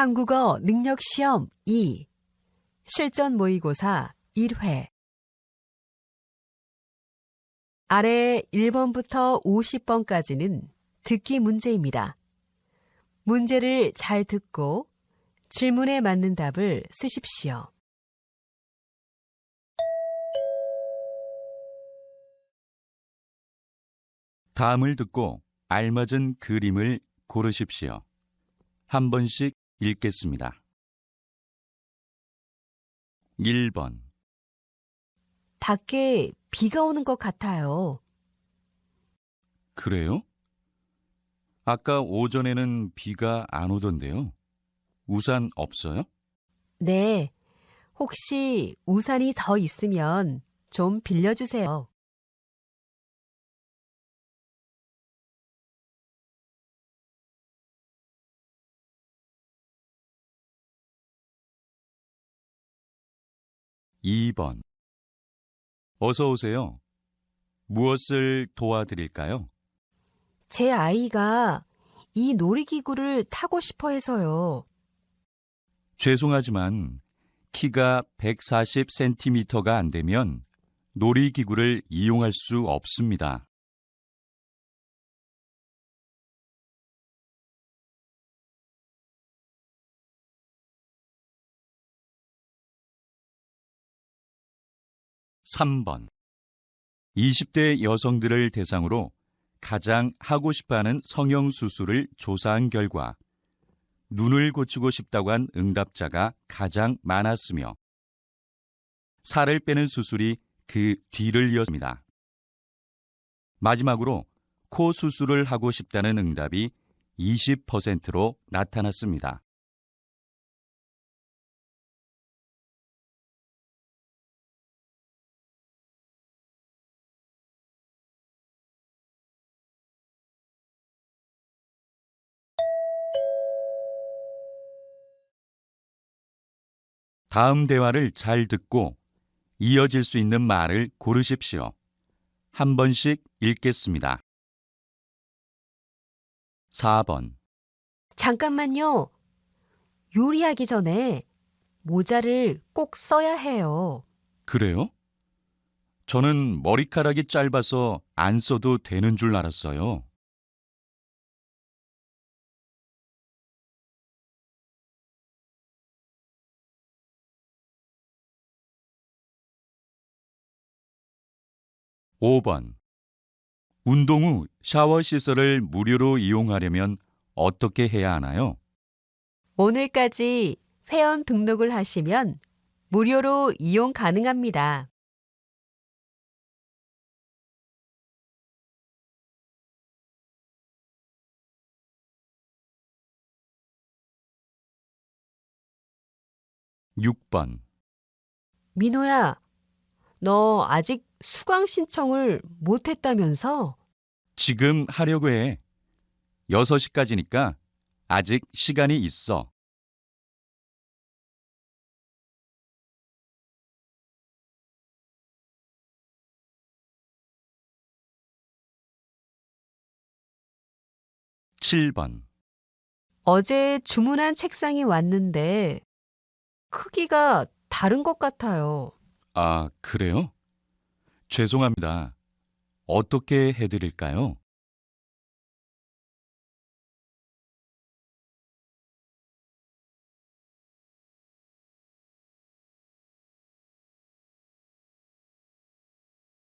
한국어 능력시험 2 실전 모의고사 1회 아래 1번부터 50번까지는 듣기 문제입니다. 문제를 잘 듣고 질문에 맞는 답을 쓰십시오. 다음을 듣고 알맞은 그림을 고르십시오. 한 번씩 읽겠습니다. 1번 밖에 비가 오는 것 같아요. 그래요? 아까 오전에는 비가 안 오던데요. 우산 없어요? 네, 혹시 우산이 더 있으면 좀 빌려주세요. 2번 어서 오세요. 무엇을 도와드릴까요? 제 아이가 이 놀이기구를 타고 싶어 해서요. 죄송하지만 키가 140cm가 안 되면 놀이기구를 이용할 수 없습니다. 3번 20대 여성들을 대상으로 가장 하고 싶어하는 성형수술을 조사한 결과 눈을 고치고 싶다고 한 응답자가 가장 많았으며 살을 빼는 수술이 그 뒤를 이었습니다. 마지막으로 코 수술을 하고 싶다는 응답이 20%로 나타났습니다. 다음 대화를 잘 듣고 이어질 수 있는 말을 고르십시오. 한 번씩 읽겠습니다. 4번 잠깐만요. 요리하기 전에 모자를 꼭 써야 해요. 그래요? 저는 머리카락이 짧아서 안 써도 되는 줄 알았어요. 5번 운동 후 샤워 시설을 무료로 이용하려면 어떻게 해야 하나요? 오늘까지 회원 등록을 하시면 무료로 이용 가능합니다. 6번 민호야, 너 아직 수강 신청을 못 했다면서? 지금 하려고 해. 6시까지니까 아직 시간이 있어. 7번 어제 주문한 책상이 왔는데 크기가 다른 것 같아요. 아, 그래요? 죄송합니다. 어떻게 해드릴까요?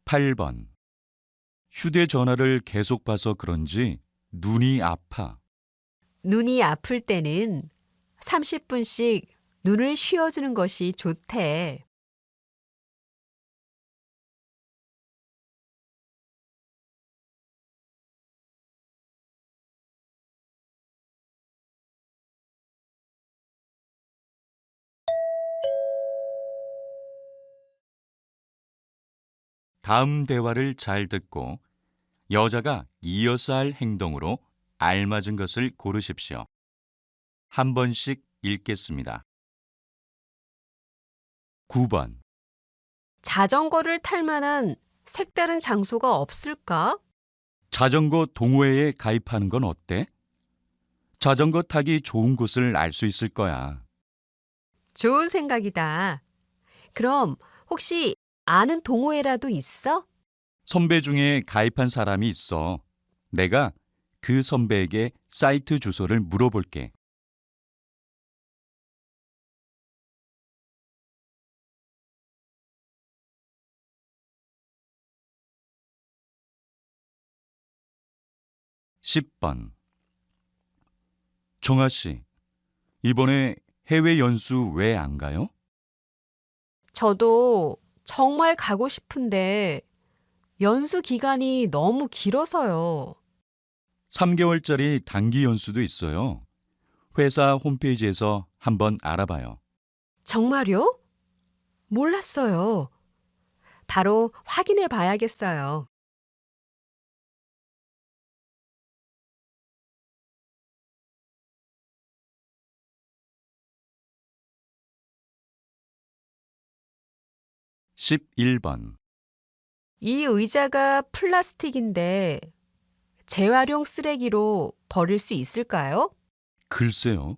8번 휴대전화를 계속 봐서 그런지 눈이 아파. 눈이 아플 때는 30분씩 눈을 쉬어주는 것이 좋대. '다음 대화를 잘 듣고 여자가 이어서 할 행동으로 알맞은 것을 고르십시오. 한 번씩 읽겠습니다. 9번 자전거를 탈 만한 색다른 장소가 없을까? 자전거 동호회에 가입하는 건 어때? 자전거 타기 좋은 곳을 알 수 있을 거야. 좋은 생각이다. 그럼 혹시 아는 동호회라도 있어? 선배 중에 가입한 사람이 있어. 내가 그 선배에게 사이트 주소를 물어볼게. 10번. 정아 씨, 이번에 해외 연수 왜 안 가요? 저도 정말 가고 싶은데 연수 기간이 너무 길어서요. 3개월짜리 단기 연수도 있어요. 회사 홈페이지에서 한번 알아봐요. 정말요? 몰랐어요. 바로 확인해 봐야겠어요. 11번. 이 의자가 플라스틱인데 재활용 쓰레기로 버릴 수 있을까요? 글쎄요.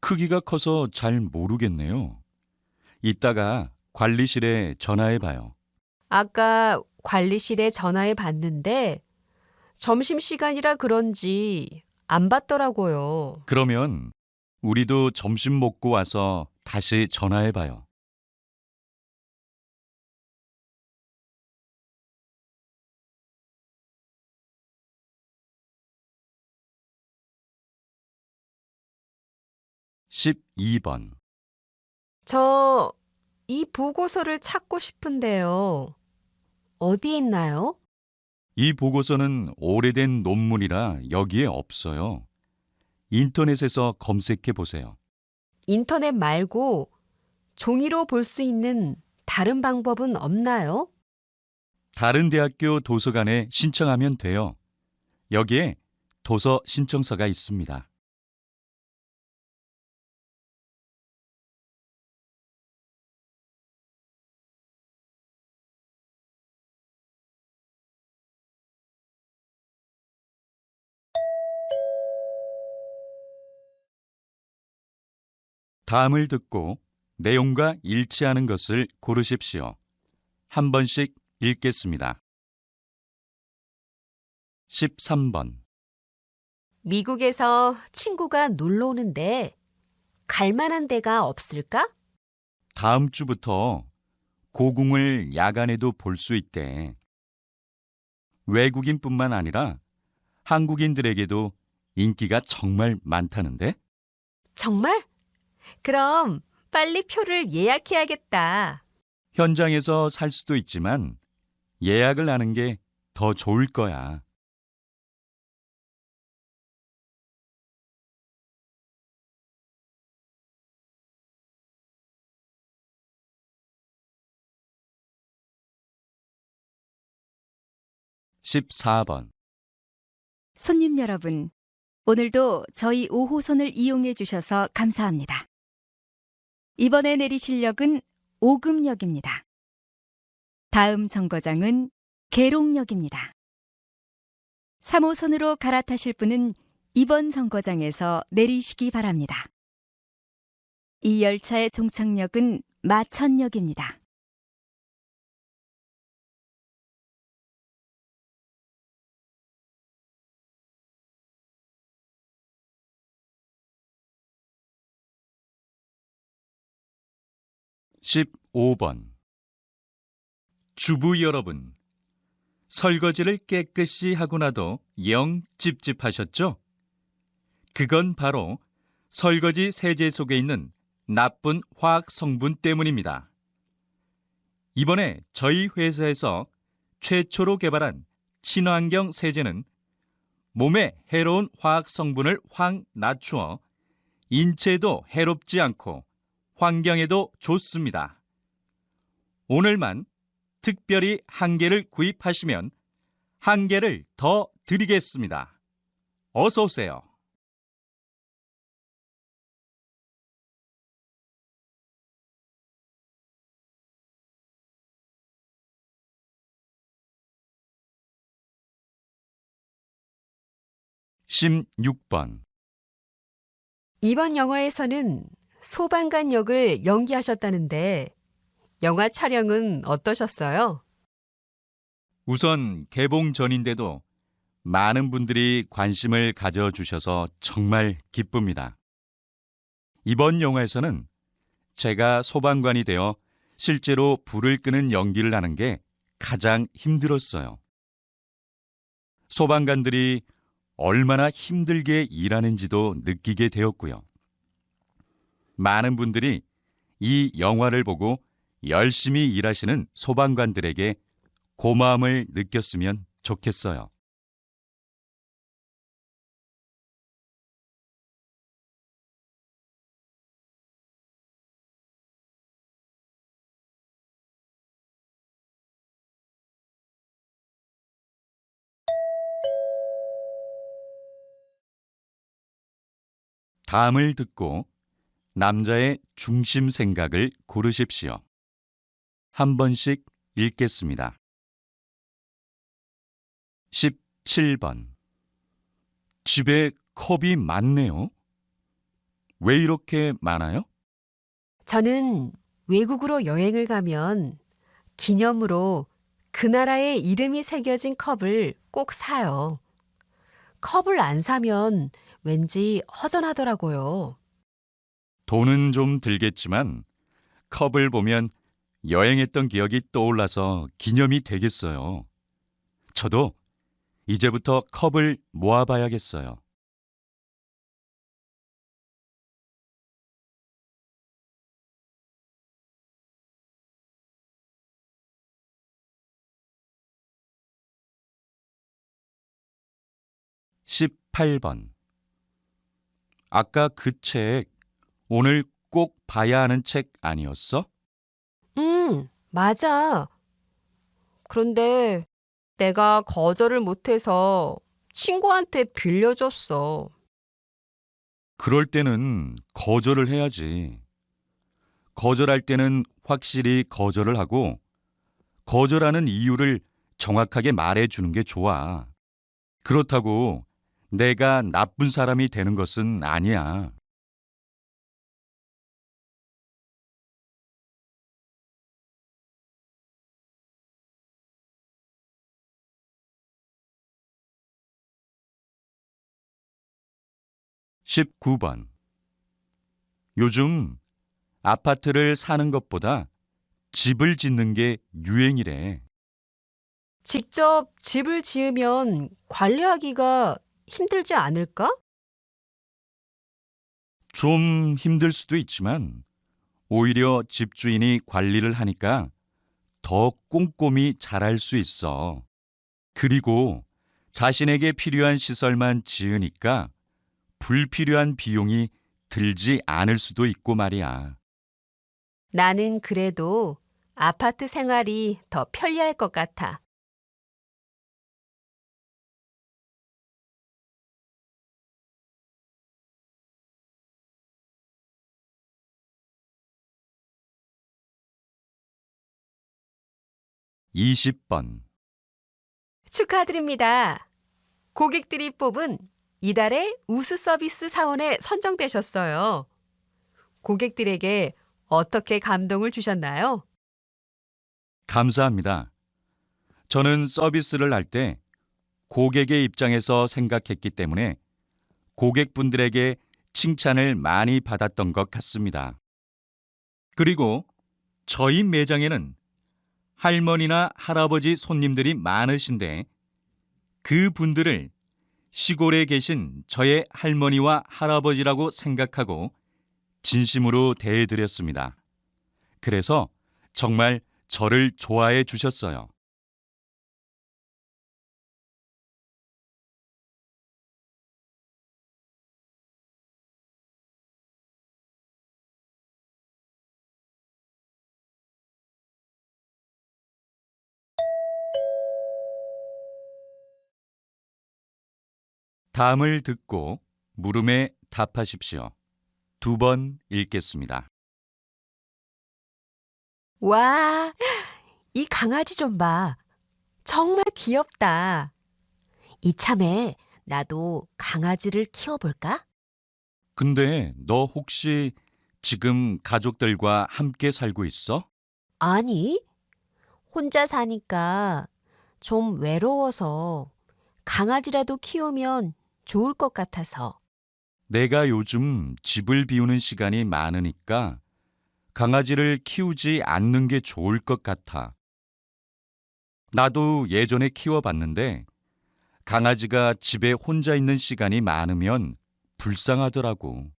크기가 커서 잘 모르겠네요. 이따가 관리실에 전화해 봐요. 아까 관리실에 전화해 봤는데 점심시간이라 그런지 안 받더라고요. 그러면 우리도 점심 먹고 와서 다시 전화해 봐요. 12번. 저 이 보고서를 찾고 싶은데요. 어디에 있나요? 이 보고서는 오래된 논문이라 여기에 없어요. 인터넷에서 검색해 보세요. 인터넷 말고 종이로 볼 수 있는 다른 방법은 없나요? 다른 대학교 도서관에 신청하면 돼요. 여기에 도서 신청서가 있습니다. '다음을 듣고 내용과 일치하는 것을 고르십시오. 한 번씩 읽겠습니다. 13번. 미국에서 친구가 놀러 오는데 갈 만한 데가 없을까? 다음 주부터 고궁을 야간에도 볼 수 있대. 외국인뿐만 아니라 한국인들에게도 인기가 정말 많다는데? 정말? 그럼 빨리 표를 예약해야겠다. 현장에서 살 수도 있지만 예약을 하는 게 더 좋을 거야. 14번. 손님 여러분, 오늘도 저희 5호선을 이용해 주셔서 감사합니다. 이번에 내리실 역은 오금역입니다. 다음 정거장은 계룡역입니다. 3호선으로 갈아타실 분은 이번 정거장에서 내리시기 바랍니다. 이 열차의 종착역은 마천역입니다. 15번. 주부 여러분, 설거지를 깨끗이 하고 나도 영 찝찝하셨죠? 그건 바로 설거지 세제 속에 있는 나쁜 화학 성분 때문입니다. 이번에 저희 회사에서 최초로 개발한 친환경 세제는 몸에 해로운 화학 성분을 확 낮추어 인체에도 해롭지 않고 환경에도 좋습니다. 오늘만 특별히 한 개를 구입하시면 한 개를 더 드리겠습니다. 어서 오세요. (16번) 이번 영화에서는 소방관 역을 연기하셨다는데 영화 촬영은 어떠셨어요? 우선 개봉 전인데도 많은 분들이 관심을 가져주셔서 정말 기쁩니다. 이번 영화에서는 제가 소방관이 되어 실제로 불을 끄는 연기를 하는 게 가장 힘들었어요. 소방관들이 얼마나 힘들게 일하는지도 느끼게 되었고요. 많은 분들이 이 영화를 보고 열심히 일하시는 소방관들에게 고마움을 느꼈으면 좋겠어요. 다음을 듣고 남자의 중심 생각을 고르십시오. 한 번씩 읽겠습니다. 17번. 집에 컵이 많네요. 왜 이렇게 많아요? 저는 외국으로 여행을 가면 기념으로 그 나라의 이름이 새겨진 컵을 꼭 사요. 컵을 안 사면 왠지 허전하더라고요. 돈은 좀 들겠지만 컵을 보면 여행했던 기억이 떠올라서 기념이 되겠어요. 저도 이제부터 컵을 모아봐야겠어요. (18번) 아까 그 책 오늘 꼭 봐야 하는 책 아니었어? 맞아. 그런데 내가 거절을 못해서 친구한테 빌려줬어. 그럴 때는 거절을 해야지. 거절할 때는 확실히 거절을 하고 거절하는 이유를 정확하게 말해주는 게 좋아. 그렇다고 내가 나쁜 사람이 되는 것은 아니야. (19번) 요즘 아파트를 사는 것보다 집을 짓는 게 유행이래. 직접 집을 지으면 관리하기가 힘들지 않을까? 좀 힘들 수도 있지만 오히려 집주인이 관리를 하니까 더 꼼꼼히 잘할 수 있어. 그리고 자신에게 필요한 시설만 지으니까 불필요한 비용이 들지 않을 수도 있고 말이야. 나는 그래도 아파트 생활이 더 편리할 것 같아. (20번) 축하드립니다. 고객들이 뽑은 이달의 우수 서비스 사원에 선정되셨어요. 고객들에게 어떻게 감동을 주셨나요? 감사합니다. 저는 서비스를 할 때 고객의 입장에서 생각했기 때문에 고객분들에게 칭찬을 많이 받았던 것 같습니다. 그리고 저희 매장에는 할머니나 할아버지 손님들이 많으신데 그 분들을 시골에 계신 저의 할머니와 할아버지라고 생각하고 진심으로 대해드렸습니다. 그래서 정말 저를 좋아해 주셨어요. 다음을 듣고 물음에 답하십시오. 2번 읽겠습니다. 와, 이 강아지 좀 봐. 정말 귀엽다. 이참에 나도 강아지를 키워볼까? 근데 너 혹시 지금 가족들과 함께 살고 있어? 아니, 혼자 사니까 좀 외로워서 강아지라도 키우면 좋을 것 같아서. 내가 요즘 집을 비우는 시간이 많으니까 강아지를 키우지 않는 게 좋을 것 같아. 나도 예전에 키워봤는데 강아지가 집에 혼자 있는 시간이 많으면 불쌍하더라고.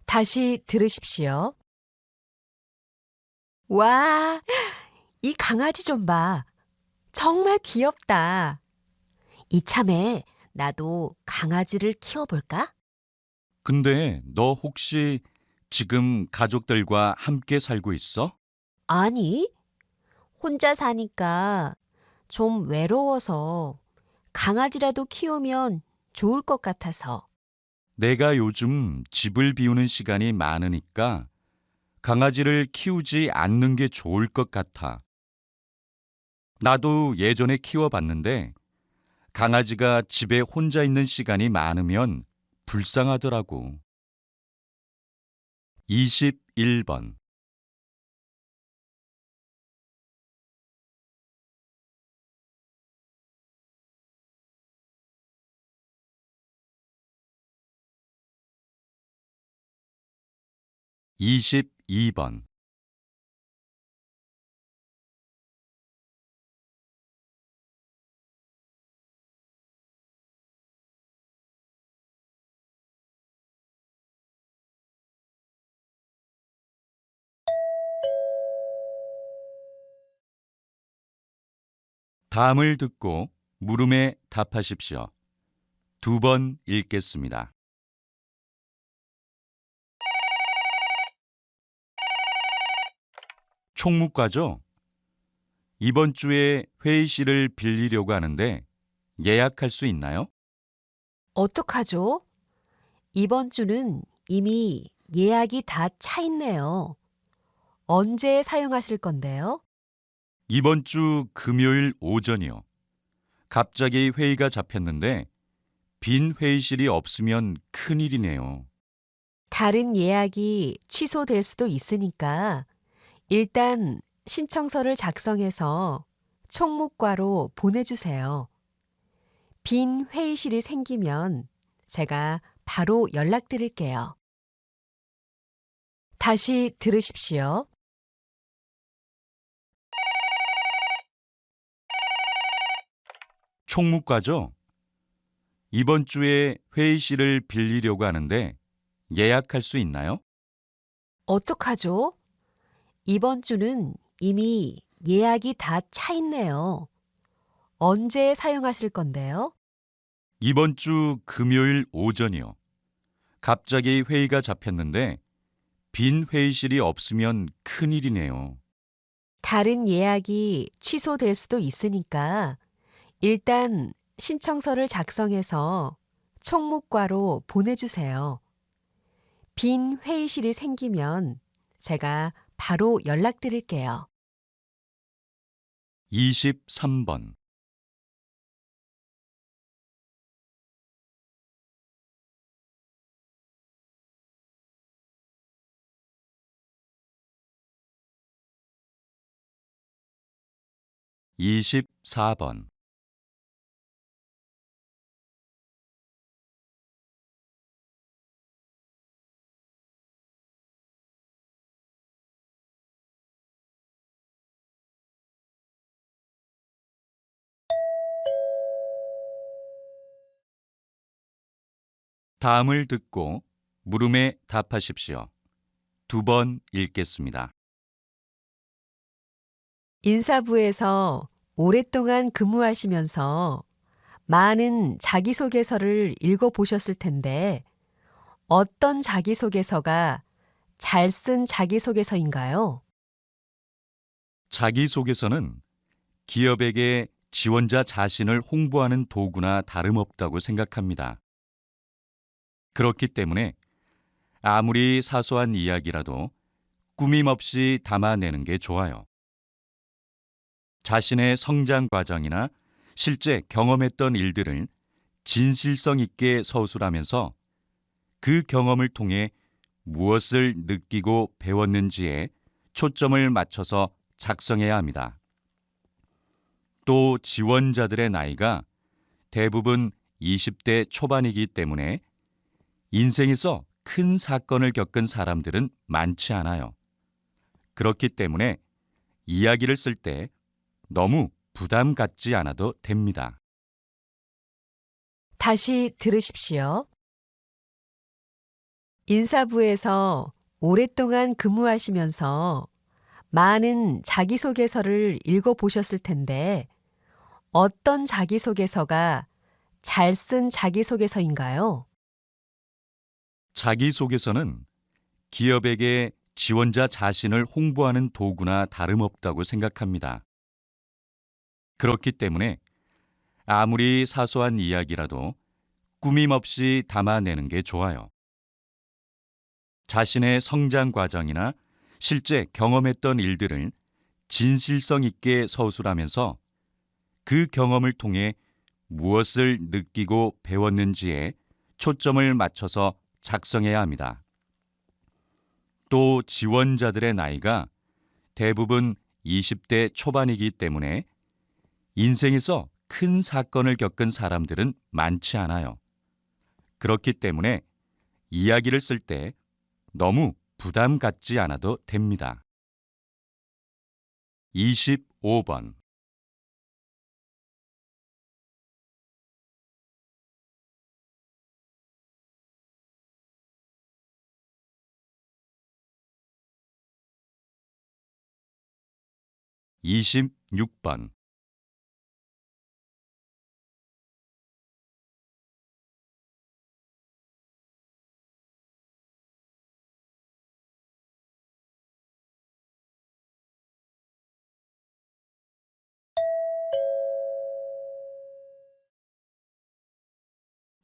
다시 들으십시오. 와, 이 강아지 좀 봐. 정말 귀엽다. 이참에 나도 강아지를 키워볼까? 근데 너 혹시 지금 가족들과 함께 살고 있어? 아니, 혼자 사니까 좀 외로워서 강아지라도 키우면 좋을 것 같아서. 내가 요즘 집을 비우는 시간이 많으니까 강아지를 키우지 않는 게 좋을 것 같아. 나도 예전에 키워봤는데 강아지가 집에 혼자 있는 시간이 많으면 불쌍하더라고. 21번. 22번. 다음을 듣고 물음에 답하십시오. 두 번 읽겠습니다. 총무과죠? 이번 주에 회의실을 빌리려고 하는데 예약할 수 있나요? 어떡하죠? 이번 주는 이미 예약이 다 차 있네요. 언제 사용하실 건데요? 이번 주 금요일 오전이요. 갑자기 회의가 잡혔는데 빈 회의실이 없으면 큰일이네요. 다른 예약이 취소될 수도 있으니까 일단 신청서를 작성해서 총무과로 보내주세요. 빈 회의실이 생기면 제가 바로 연락드릴게요. 다시 들으십시오. 총무과죠? 이번 주에 회의실을 빌리려고 하는데 예약할 수 있나요? 어떡하죠? 이번 주는 이미 예약이 다 차 있네요. 언제 사용하실 건데요? 이번 주 금요일 오전이요. 갑자기 회의가 잡혔는데 빈 회의실이 없으면 큰일이네요. 다른 예약이 취소될 수도 있으니까 일단 신청서를 작성해서 총무과로 보내주세요. 빈 회의실이 생기면 제가 바로 연락드릴게요. 23번. 24번. 다음을 듣고 물음에 답하십시오. 두 번 읽겠습니다. 인사부에서 오랫동안 근무하시면서 많은 자기소개서를 읽어보셨을 텐데 어떤 자기소개서가 잘 쓴 자기소개서인가요? 자기소개서는 기업에게 지원자 자신을 홍보하는 도구나 다름없다고 생각합니다. 그렇기 때문에 아무리 사소한 이야기라도 꾸밈 없이 담아내는 게 좋아요. 자신의 성장 과정이나 실제 경험했던 일들을 진실성 있게 서술하면서 그 경험을 통해 무엇을 느끼고 배웠는지에 초점을 맞춰서 작성해야 합니다. 또 지원자들의 나이가 대부분 20대 초반이기 때문에 인생에서 큰 사건을 겪은 사람들은 많지 않아요. 그렇기 때문에 이야기를 쓸 때 너무 부담 갖지 않아도 됩니다. 다시 들으십시오. 인사부에서 오랫동안 근무하시면서 많은 자기소개서를 읽어보셨을 텐데 어떤 자기소개서가 잘 쓴 자기소개서인가요? 자기소개서는 기업에게 지원자 자신을 홍보하는 도구나 다름없다고 생각합니다. 그렇기 때문에 아무리 사소한 이야기라도 꾸밈 없이 담아내는 게 좋아요. 자신의 성장 과정이나 실제 경험했던 일들을 진실성 있게 서술하면서 그 경험을 통해 무엇을 느끼고 배웠는지에 초점을 맞춰서 작성해야 합니다. 또 지원자들의 나이가 대부분 20대 초반이기 때문에 인생에서 큰 사건을 겪은 사람들은 많지 않아요. 그렇기 때문에 이야기를 쓸 때 너무 부담 갖지 않아도 됩니다. 25번. 26번.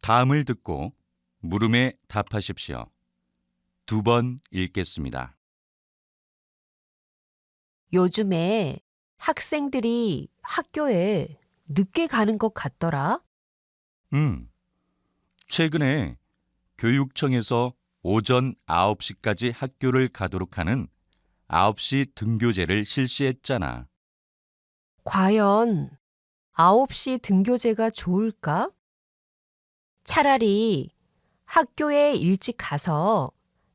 다음을 듣고 물음에 답하십시오. 2번 읽겠습니다. 요즘에 학생들이 학교에 늦게 가는 것 같더라. 최근에 교육청에서 오전 9시까지 학교를 가도록 하는 9시 등교제를 실시했잖아. 과연 9시 등교제가 좋을까? 차라리 학교에 일찍 가서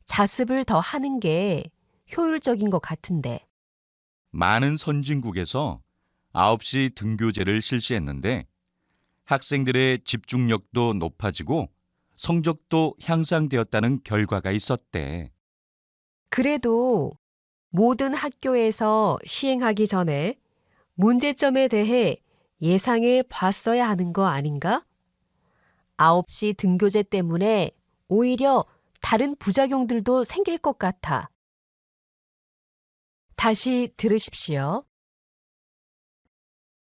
자습을 더 하는 게 효율적인 것 같은데. 많은 선진국에서 9시 등교제를 실시했는데 학생들의 집중력도 높아지고 성적도 향상되었다는 결과가 있었대. 그래도 모든 학교에서 시행하기 전에 문제점에 대해 예상해 봤어야 하는 거 아닌가? 9시 등교제 때문에 오히려 다른 부작용들도 생길 것 같아. 다시 들으십시오.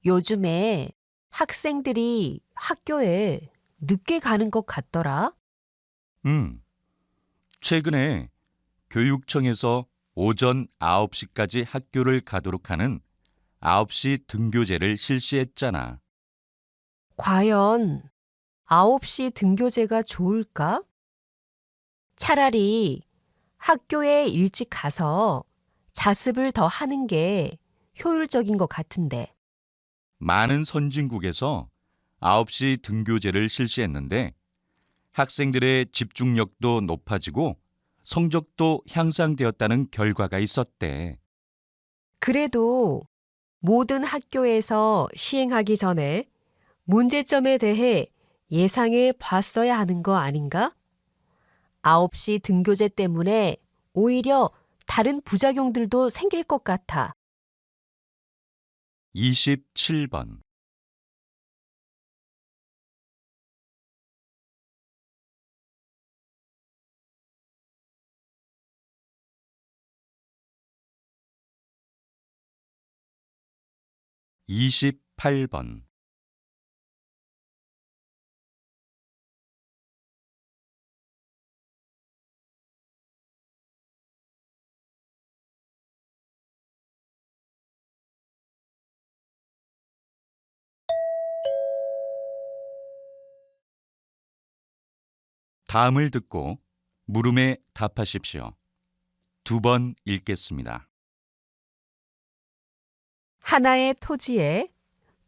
요즘에 학생들이 학교에 늦게 가는 것 같더라. 최근에 교육청에서 오전 9시까지 학교를 가도록 하는 9시 등교제를 실시했잖아. 과연 9시 등교제가 좋을까? 차라리 학교에 일찍 가서 자습을 더 하는 게 효율적인 것 같은데. 많은 선진국에서 9시 등교제를 실시했는데 학생들의 집중력도 높아지고 성적도 향상되었다는 결과가 있었대. 그래도 모든 학교에서 시행하기 전에 문제점에 대해 예상해 봤어야 하는 거 아닌가? 9시 등교제 때문에 오히려 다른 부작용들도 생길 것 같아. 27번. 28번. 다음을 듣고 물음에 답하십시오. 2번 읽겠습니다. 하나의 토지에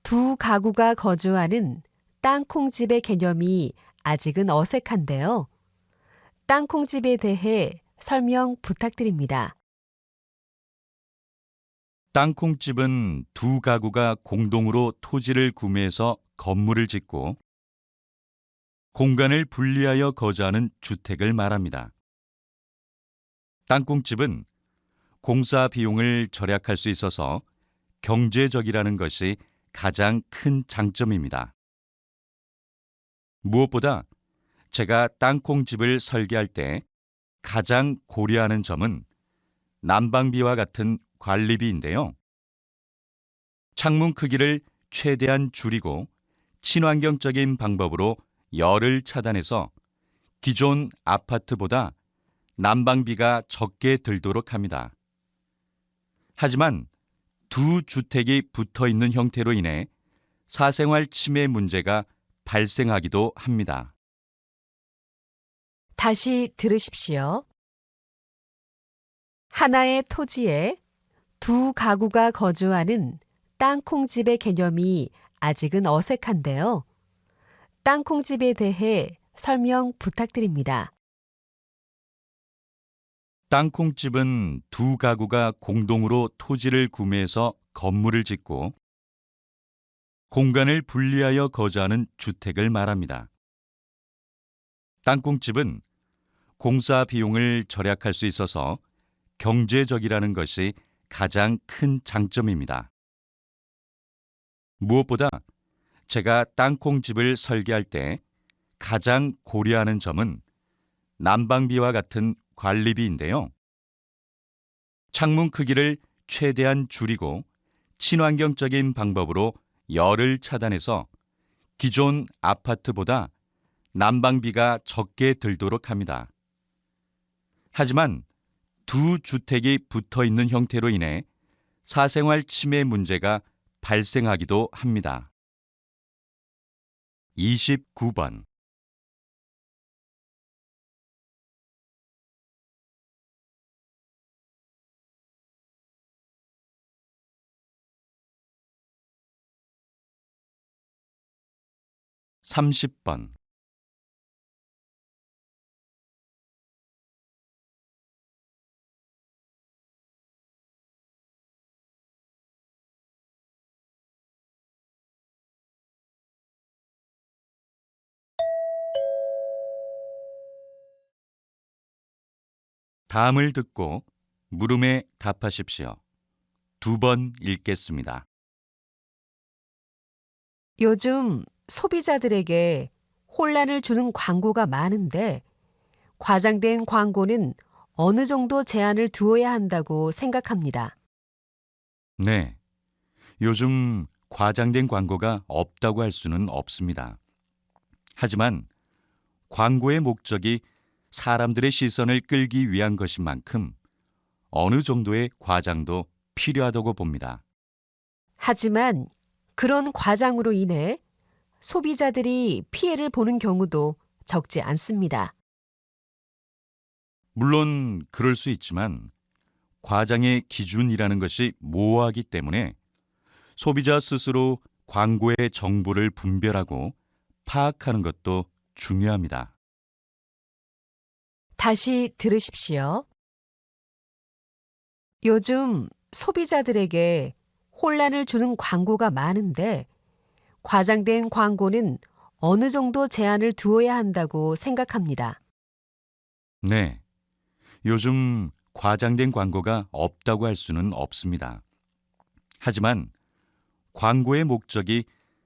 두 가구가 거주하는 땅콩집의 개념이 아직은 어색한데요. 땅콩집에 대해 설명 부탁드립니다. 땅콩집은 두 가구가 공동으로 토지를 구매해서 건물을 짓고 공간을 분리하여 거주하는 주택을 말합니다. 땅콩집은 공사 비용을 절약할 수 있어서 경제적이라는 것이 가장 큰 장점입니다. 무엇보다 제가 땅콩집을 설계할 때 가장 고려하는 점은 난방비와 같은 관리비인데요. 창문 크기를 최대한 줄이고 친환경적인 방법으로 열을 차단해서 기존 아파트보다 난방비가 적게 들도록 합니다. 하지만 두 주택이 붙어 있는 형태로 인해 사생활 침해 문제가 발생하기도 합니다. 다시 들으십시오. 하나의 토지에 두 가구가 거주하는 땅콩집의 개념이 아직은 어색한데요. 땅콩집에 대해 설명 부탁드립니다. 땅콩집은 두 가구가 공동으로 토지를 구매해서 건물을 짓고 공간을 분리하여 거주하는 주택을 말합니다. 땅콩집은 공사 비용을 절약할 수 있어서 경제적이라는 것이 가장 큰 장점입니다. 무엇보다 제가 땅콩집을 설계할 때 가장 고려하는 점은 난방비와 같은 관리비인데요. 창문 크기를 최대한 줄이고 친환경적인 방법으로 열을 차단해서 기존 아파트보다 난방비가 적게 들도록 합니다. 하지만 두 주택이 붙어 있는 형태로 인해 사생활 침해 문제가 발생하기도 합니다. 29번. (30번) 다음을 듣고 물음에 답하십시오. 2번 읽겠습니다. 요즘 소비자들에게 혼란을 주는 광고가 많은데 과장된 광고는 어느 정도 제한을 두어야 한다고 생각합니다. 네, 요즘 과장된 광고가 없다고 할 수는 없습니다. 하지만 광고의 목적이 사람들의 시선을 끌기 위한 것인 만큼 어느 정도의 과장도 필요하다고 봅니다. 하지만 그런 과장으로 인해 소비자들이 피해를 보는 경우도 적지 않습니다. 물론 그럴 수 있지만 과장의 기준이라는 것이 모호하기 때문에 소비자 스스로 광고의 정보를 분별하고 파악하는 것도 중요합니다. 다시 들으십시오. 요즘 소비자들에게 혼란을 주는 광고가 많은데 과장된 광고는 어느 정도 제한을 두어야 한다고 생각합니다. 네, 요즘 과장된 광고가 없다고 할 수는 없습니다. 하지만 광고의 목적이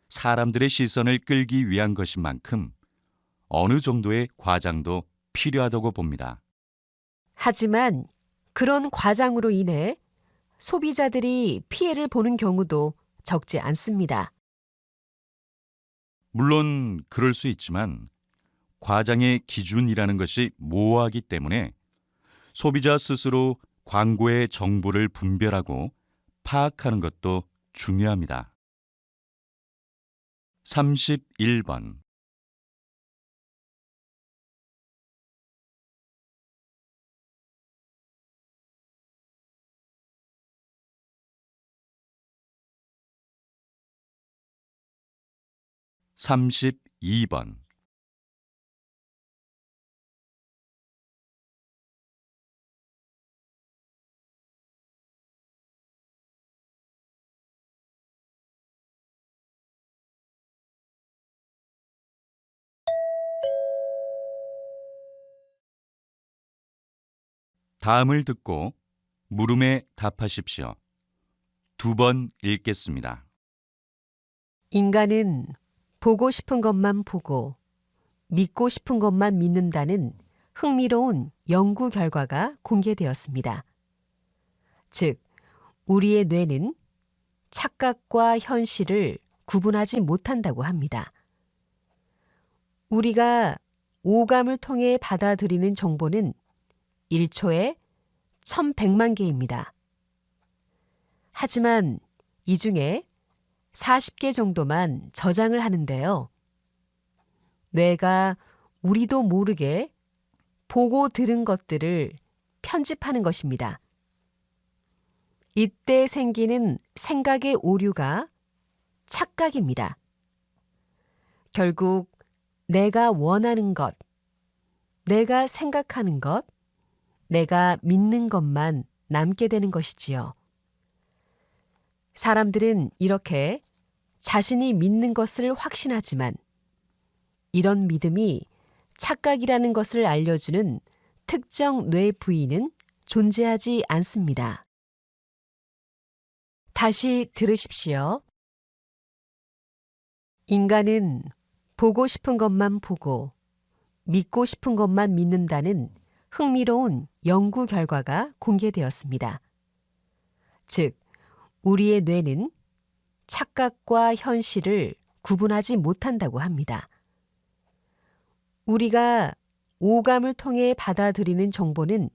사람들의 시선을 끌기 위한 것인 만큼 어느 정도의 과장도 필요하다고 봅니다. 하지만 그런 과장으로 인해 소비자들이 피해를 보는 경우도 적지 않습니다. 물론 그럴 수 있지만 과장의 기준이라는 것이 모호하기 때문에 소비자 스스로 광고의 정보를 분별하고 파악하는 것도 중요합니다. 31번 32번. 다음을 듣고 물음에 답하십시오. 2번 읽겠습니다. 인간은 보고 싶은 것만 보고 믿고 싶은 것만 믿는다는 흥미로운 연구 결과가 공개되었습니다. 즉, 우리의 뇌는 착각과 현실을 구분하지 못한다고 합니다. 우리가 오감을 통해 받아들이는 정보는 1초에 1100만 개입니다. 하지만 이 중에 40개 정도만 저장을 하는데요. 뇌가 우리도 모르게 보고 들은 것들을 편집하는 것입니다. 이때 생기는 생각의 오류가 착각입니다. 결국 내가 원하는 것, 내가 생각하는 것, 내가 믿는 것만 남게 되는 것이지요. 사람들은 이렇게 자신이 믿는 것을 확신하지만 이런 믿음이 착각이라는 것을 알려주는 특정 뇌 부위는 존재하지 않습니다. 다시 들으십시오. 인간은 보고 싶은 것만 보고 믿고 싶은 것만 믿는다는 흥미로운 연구 결과가 공개되었습니다. 즉, 우리의 뇌는 착각과 현실을 구분하지 못한다고 합니다. 우리가 오감을 통해 받아들이는 정보는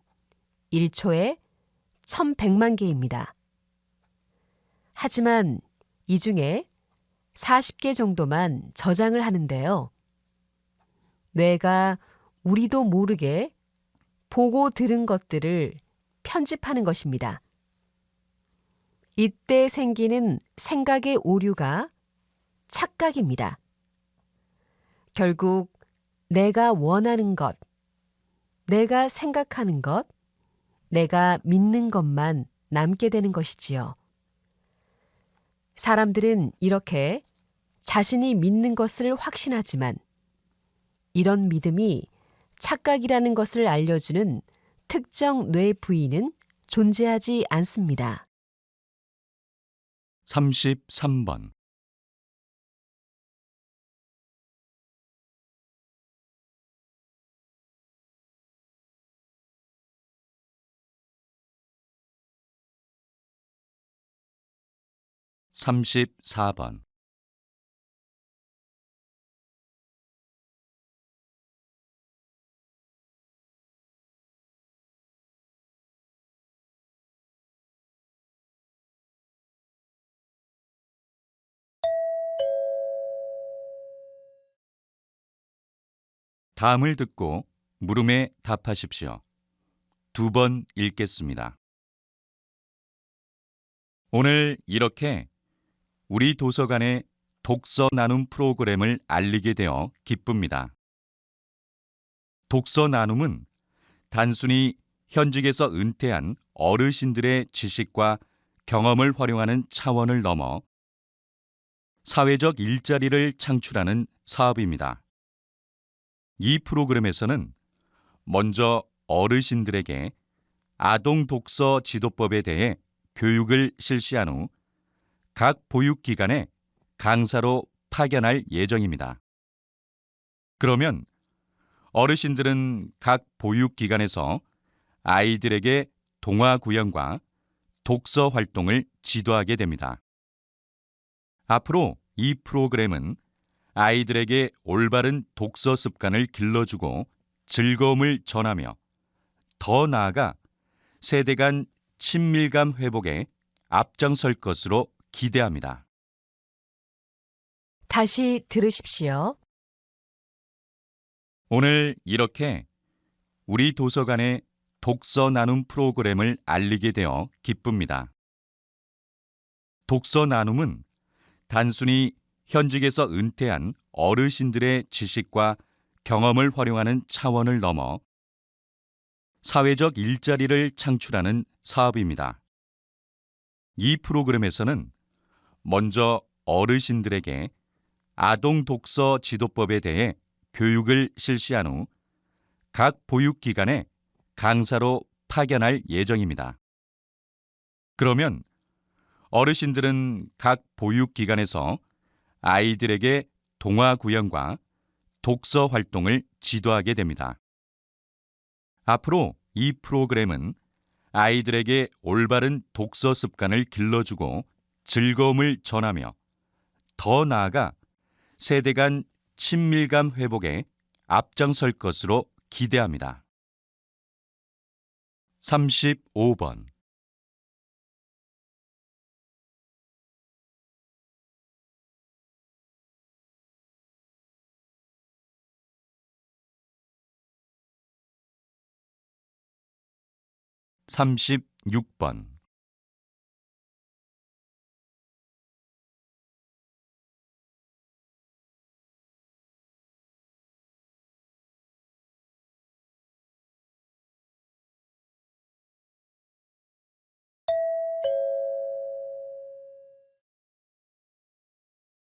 1초에 1100만 개입니다. 하지만 이 중에 40개 정도만 저장을 하는데요. 뇌가 우리도 모르게 보고 들은 것들을 편집하는 것입니다. 이때 생기는 생각의 오류가 착각입니다. 결국 내가 원하는 것, 내가 생각하는 것, 내가 믿는 것만 남게 되는 것이지요. 사람들은 이렇게 자신이 믿는 것을 확신하지만 이런 믿음이 착각이라는 것을 알려주는 특정 뇌 부위는 존재하지 않습니다. 33번. (34번) 다음을 듣고 물음에 답하십시오. 2번 읽겠습니다. 오늘 이렇게 우리 도서관의 독서 나눔 프로그램을 알리게 되어 기쁩니다. 독서 나눔은 단순히 현직에서 은퇴한 어르신들의 지식과 경험을 활용하는 차원을 넘어 사회적 일자리를 창출하는 사업입니다. 이 프로그램에서는 먼저 어르신들에게 아동 독서 지도법에 대해 교육을 실시한 후 각 보육기관에 강사로 파견할 예정입니다. 그러면 어르신들은 각 보육기관에서 아이들에게 동화 구연과 독서 활동을 지도하게 됩니다. 앞으로 이 프로그램은 아이들에게 올바른 독서 습관을 길러주고 즐거움을 전하며 더 나아가 세대 간 친밀감 회복에 앞장설 것으로 기대합니다. 다시 들으십시오. 오늘 이렇게 우리 도서관의 독서 나눔 프로그램을 알리게 되어 기쁩니다. 독서 나눔은 단순히 현직에서 은퇴한 어르신들의 지식과 경험을 활용하는 차원을 넘어 사회적 일자리를 창출하는 사업입니다. 이 프로그램에서는 먼저 어르신들에게 아동 독서 지도법에 대해 교육을 실시한 후 각 보육기관에 강사로 파견할 예정입니다. 그러면 어르신들은 각 보육기관에서 아이들에게 동화 구연과 독서 활동을 지도하게 됩니다. 앞으로 이 프로그램은 아이들에게 올바른 독서 습관을 길러주고 즐거움을 전하며 더 나아가 세대 간 친밀감 회복에 앞장설 것으로 기대합니다. 35번 36번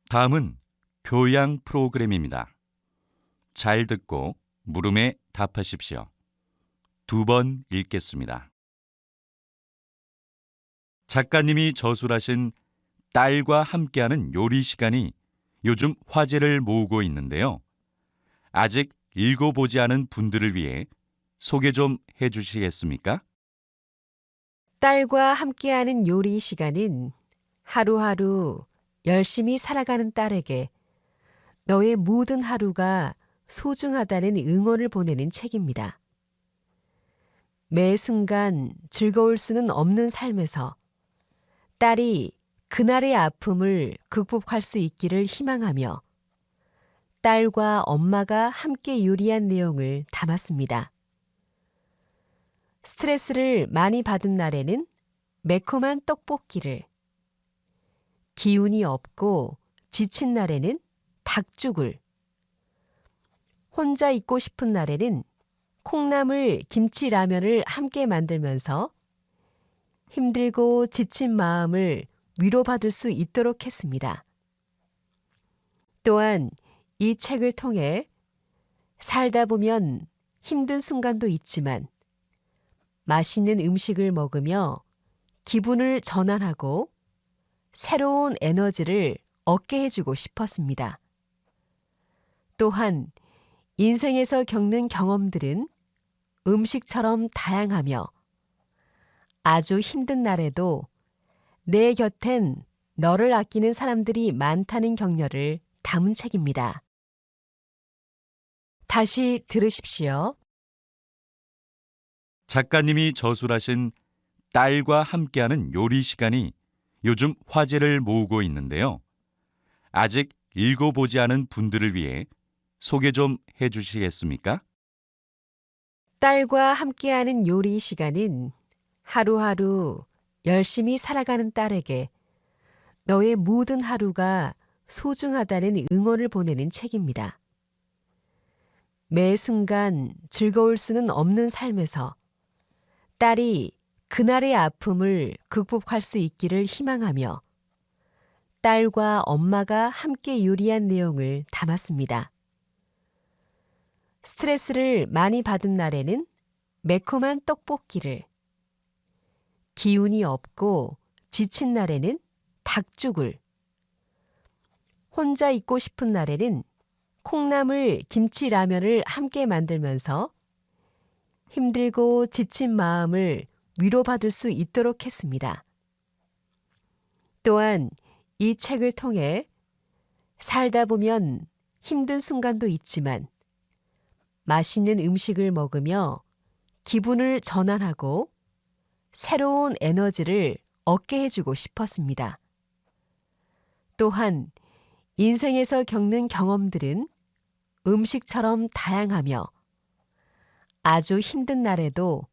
다음은 교양 프로그램입니다. 잘 듣고 물음에 답하십시오. 2번 읽겠습니다. 작가님이 저술하신 딸과 함께하는 요리 시간이 요즘 화제를 모으고 있는데요. 아직 읽어보지 않은 분들을 위해 소개 좀 해주시겠습니까? 딸과 함께하는 요리 시간은 하루하루 열심히 살아가는 딸에게 너의 모든 하루가 소중하다는 응원을 보내는 책입니다. 매 순간 즐거울 수는 없는 삶에서 딸이 그날의 아픔을 극복할 수 있기를 희망하며 딸과 엄마가 함께 요리한 내용을 담았습니다. 스트레스를 많이 받은 날에는 매콤한 떡볶이를, 기운이 없고 지친 날에는 닭죽을, 혼자 있고 싶은 날에는 콩나물 김치라면을 함께 만들면서 힘들고 지친 마음을 위로받을 수 있도록 했습니다. 또한 이 책을 통해 살다 보면 힘든 순간도 있지만 맛있는 음식을 먹으며 기분을 전환하고 새로운 에너지를 얻게 해주고 싶었습니다. 또한 인생에서 겪는 경험들은 음식처럼 다양하며 아주 힘든 날에도 내 곁엔 너를 아끼는 사람들이 많다는 격려를 담은 책입니다. 다시 들으십시오. 작가님이 저술하신 딸과 함께하는 요리 시간이 요즘 화제를 모으고 있는데요. 아직 읽어보지 않은 분들을 위해 소개 좀 해주시겠습니까? 딸과 함께하는 요리 시간은 하루하루 열심히 살아가는 딸에게 너의 모든 하루가 소중하다는 응원을 보내는 책입니다. 매 순간 즐거울 수는 없는 삶에서 딸이 그날의 아픔을 극복할 수 있기를 희망하며 딸과 엄마가 함께 요리한 내용을 담았습니다. 스트레스를 많이 받은 날에는 매콤한 떡볶이를, 기운이 없고 지친 날에는 닭죽을, 혼자 있고 싶은 날에는 콩나물 김치라면을 함께 만들면서 힘들고 지친 마음을 위로받을 수 있도록 했습니다. 또한 이 책을 통해 살다 보면 힘든 순간도 있지만 맛있는 음식을 먹으며 기분을 전환하고 새로운 에너지를 얻게 해주고 싶었습니다. 또한 인생에서 겪는 경험들은 음식처럼 다양하며 아주 힘든 날에도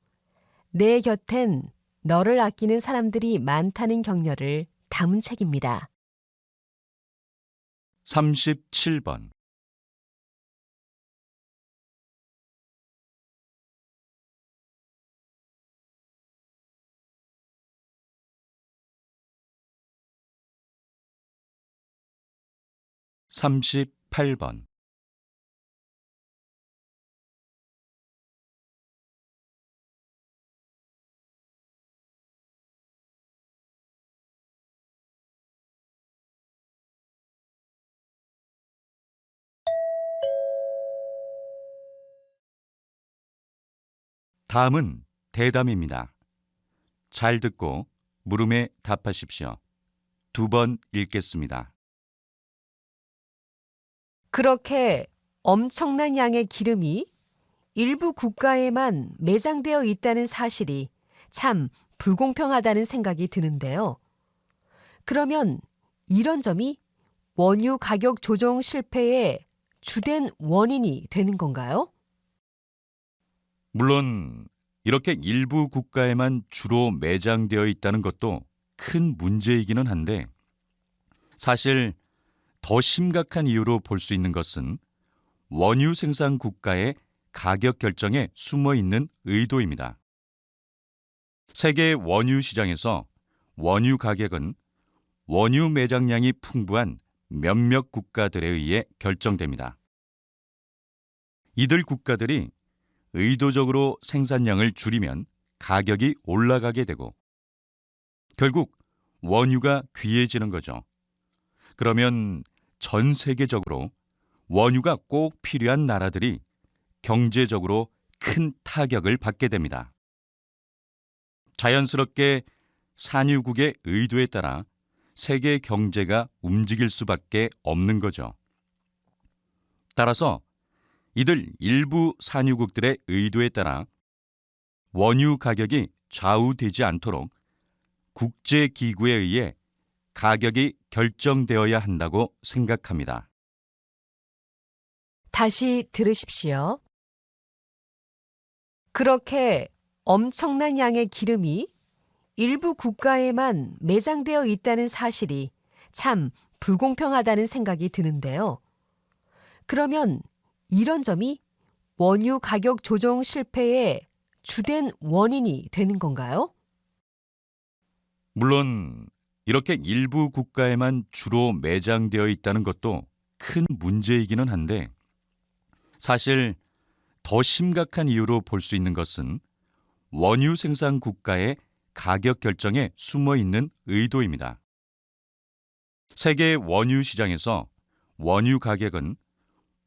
내 곁엔 너를 아끼는 사람들이 많다는 격려를 담은 책입니다. 37번. 38번. '다음은 대담입니다. 잘 듣고 물음에 답하십시오. 2번 읽겠습니다. 그렇게 엄청난 양의 기름이 일부 국가에만 매장되어 있다는 사실이 참 불공평하다는 생각이 드는데요. 그러면 이런 점이 원유 가격 조정 실패의 주된 원인이 되는 건가요? 물론 이렇게 일부 국가에만 주로 매장되어 있다는 것도 큰 문제이기는 한데, 사실 더 심각한 이유로 볼 수 있는 것은 원유 생산 국가의 가격 결정에 숨어 있는 의도입니다. 세계 원유 시장에서 원유 가격은 원유 매장량이 풍부한 몇몇 국가들에 의해 결정됩니다. 이들 국가들이 의도적으로 생산량을 줄이면 가격이 올라가게 되고, 결국 원유가 귀해지는 거죠. 그러면 전 세계적으로 원유가 꼭 필요한 나라들이 경제적으로 큰 타격을 받게 됩니다. 자연스럽게 산유국의 의도에 따라 세계 경제가 움직일 수밖에 없는 거죠. 따라서 이들 일부 산유국들의 의도에 따라 원유 가격이 좌우되지 않도록 국제기구에 의해 가격이 결정되어야 한다고 생각합니다. 다시 들으십시오. 그렇게 엄청난 양의 기름이 일부 국가에만 매장되어 있다는 사실이 참 불공평하다는 생각이 드는데요. 그러면 이런 점이 원유 가격 조정 실패의 주된 원인이 되는 건가요? 물론 이렇게 일부 국가에만 주로 매장되어 있다는 것도 큰 문제이기는 한데, 사실 더 심각한 이유로 볼 수 있는 것은 원유 생산 국가의 가격 결정에 숨어 있는 의도입니다. 세계 원유 시장에서 원유 가격은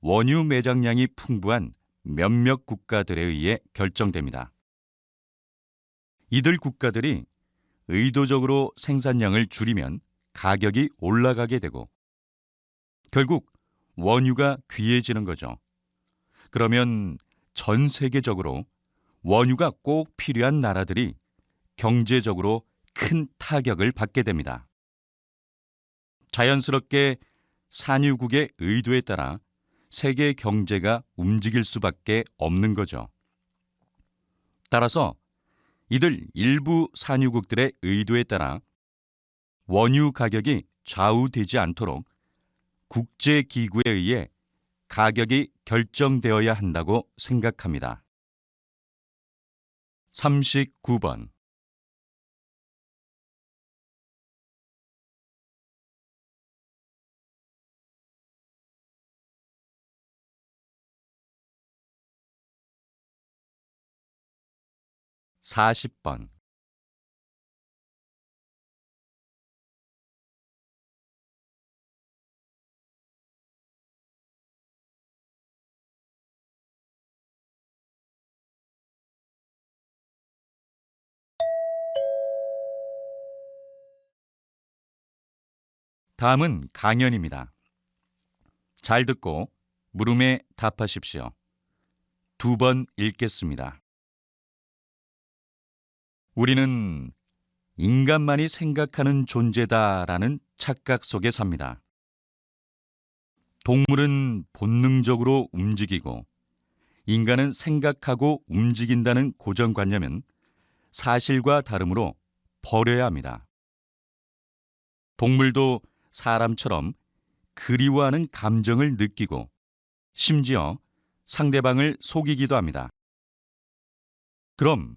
원유 매장량이 풍부한 몇몇 국가들에 의해 결정됩니다. 이들 국가들이 의도적으로 생산량을 줄이면 가격이 올라가게 되고, 결국 원유가 귀해지는 거죠. 그러면 전 세계적으로 원유가 꼭 필요한 나라들이 경제적으로 큰 타격을 받게 됩니다. 자연스럽게 산유국의 의도에 따라 세계 경제가 움직일 수밖에 없는 거죠. 따라서 이들 일부 산유국들의 의도에 따라 원유 가격이 좌우되지 않도록 국제기구에 의해 가격이 결정되어야 한다고 생각합니다. 39번. 40번. '다음은 강연입니다. 잘 듣고 물음에 답하십시오. 2번 읽겠습니다. 우리는 인간만이 생각하는 존재다라는 착각 속에 삽니다. 동물은 본능적으로 움직이고 인간은 생각하고 움직인다는 고정관념은 사실과 다르므로 버려야 합니다. 동물도 사람처럼 그리워하는 감정을 느끼고 심지어 상대방을 속이기도 합니다. 그럼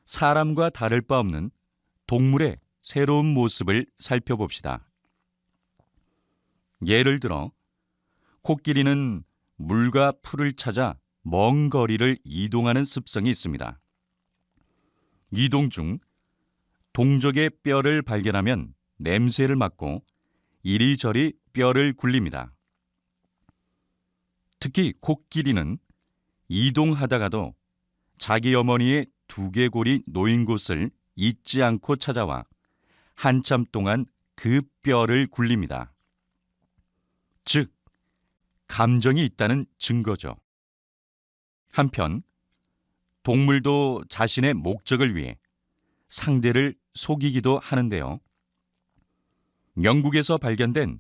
사람과 다를 바 없는 동물의 새로운 모습을 살펴봅시다. 예를 들어 코끼리는 물과 풀을 찾아 먼 거리를 이동하는 습성이 있습니다. 이동 중 동족의 뼈를 발견하면 냄새를 맡고 이리저리 뼈를 굴립니다. 특히 코끼리는 이동하다가도 자기 어머니의 두개골이 놓인 곳을 잊지 않고 찾아와 한참 동안 그 뼈를 굴립니다. 즉, 감정이 있다는 증거죠. 한편 동물도 자신의 목적을 위해 상대를 속이기도 하는데요. 영국에서 발견된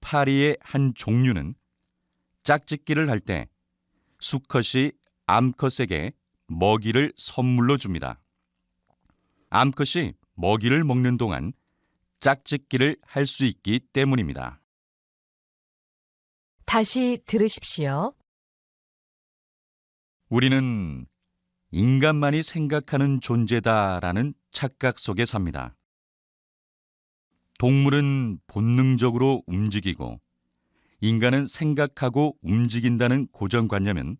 파리의 한 종류는 짝짓기를 할 때 수컷이 암컷에게 먹이를 선물로 줍니다. 암컷이 먹이를 먹는 동안 짝짓기를 할 수 있기 때문입니다. 다시 들으십시오. 우리는 인간만이 생각하는 존재다라는 착각 속에 삽니다. 동물은 본능적으로 움직이고 인간은 생각하고 움직인다는 고정관념은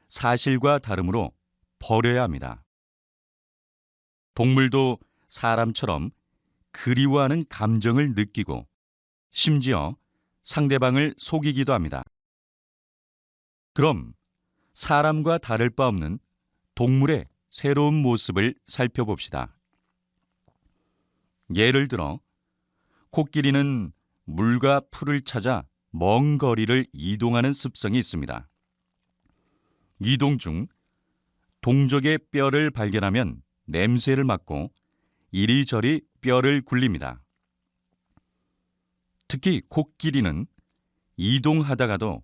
사실과 다르므로 버려야 합니다. 동물도 사람처럼 그리워하는 감정을 느끼고 심지어 상대방을 속이기도 합니다. 그럼 사람과 다를 바 없는 동물의 새로운 모습을 살펴봅시다. 예를 들어 코끼리는 물과 풀을 찾아 먼 거리를 이동하는 습성이 있습니다. 이동 중 동족의 뼈를 발견하면 냄새를 맡고 이리저리 뼈를 굴립니다. 특히 코끼리는 이동하다가도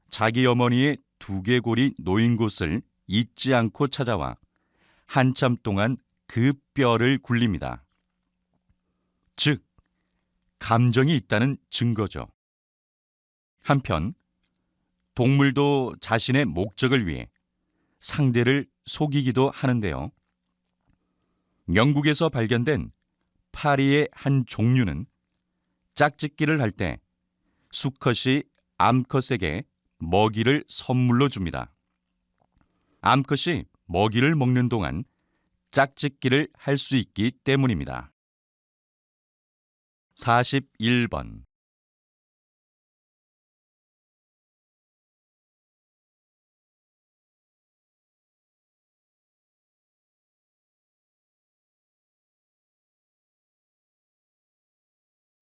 자기 어머니의 두개골이 놓인 곳을 잊지 않고 찾아와 한참 동안 그 뼈를 굴립니다. 즉, 감정이 있다는 증거죠. 한편 동물도 자신의 목적을 위해 상대를 속이기도 하는데요. 영국에서 발견된 파리의 한 종류는 짝짓기를 할 때 수컷이 암컷에게 먹이를 선물로 줍니다. 암컷이 먹이를 먹는 동안 짝짓기를 할 수 있기 때문입니다. 41번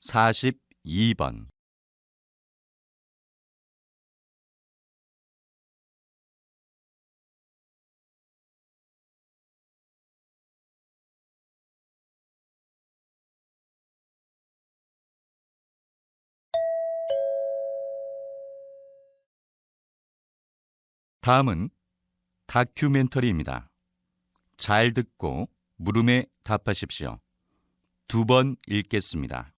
42번 다음은 다큐멘터리입니다. 잘 듣고 물음에 답하십시오. 2번 읽겠습니다.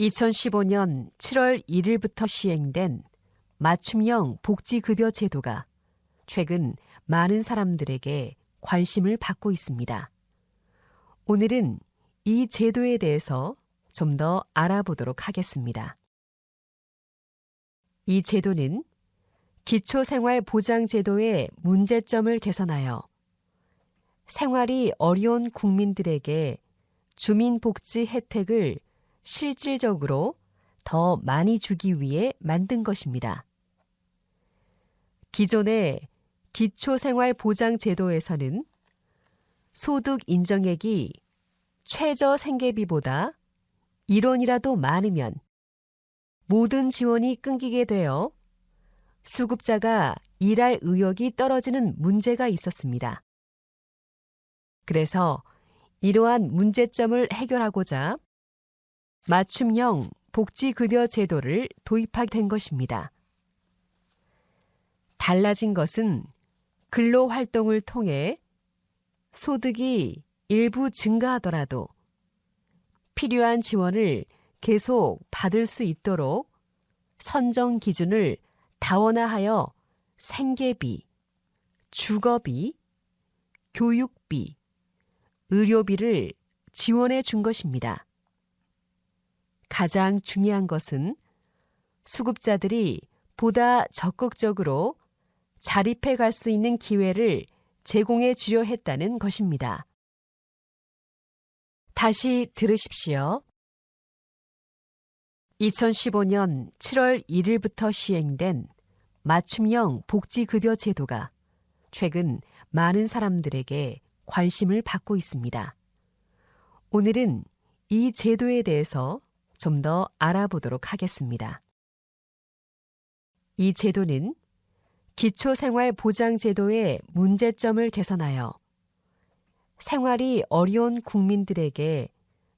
2015년 7월 1일부터 시행된 맞춤형 복지급여 제도가 최근 많은 사람들에게 관심을 받고 있습니다. 오늘은 이 제도에 대해서 좀 더 알아보도록 하겠습니다. 이 제도는 기초생활보장제도의 문제점을 개선하여 생활이 어려운 국민들에게 주민복지 혜택을 실질적으로 더 많이 주기 위해 만든 것입니다. 기존의 기초생활보장제도에서는 소득 인정액이 최저 생계비보다 1원이라도 많으면 모든 지원이 끊기게 되어 수급자가 일할 의욕이 떨어지는 문제가 있었습니다. 그래서 이러한 문제점을 해결하고자 맞춤형 복지급여 제도를 도입하게 된 것입니다. 달라진 것은 근로활동을 통해 소득이 일부 증가하더라도 필요한 지원을 계속 받을 수 있도록 선정 기준을 다원화하여 생계비, 주거비, 교육비, 의료비를 지원해 준 것입니다. 가장 중요한 것은 수급자들이 보다 적극적으로 자립해 갈 수 있는 기회를 제공해 주려 했다는 것입니다. 다시 들으십시오. 2015년 7월 1일부터 시행된 맞춤형 복지급여 제도가 최근 많은 사람들에게 관심을 받고 있습니다. 오늘은 이 제도에 대해서 좀 더 알아보도록 하겠습니다. 이 제도는 기초생활보장제도의 문제점을 개선하여 생활이 어려운 국민들에게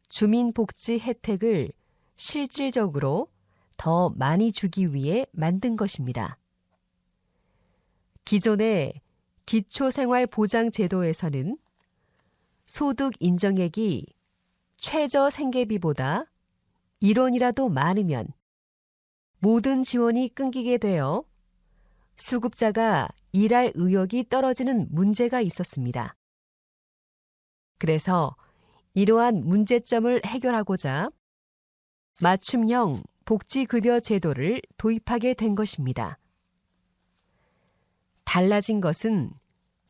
주민복지 혜택을 실질적으로 더 많이 주기 위해 만든 것입니다. 기존의 기초생활보장제도에서는 소득 인정액이 최저 생계비보다 1원이라도 많으면 모든 지원이 끊기게 되어 수급자가 일할 의욕이 떨어지는 문제가 있었습니다. 그래서 이러한 문제점을 해결하고자 맞춤형 복지급여 제도를 도입하게 된 것입니다. 달라진 것은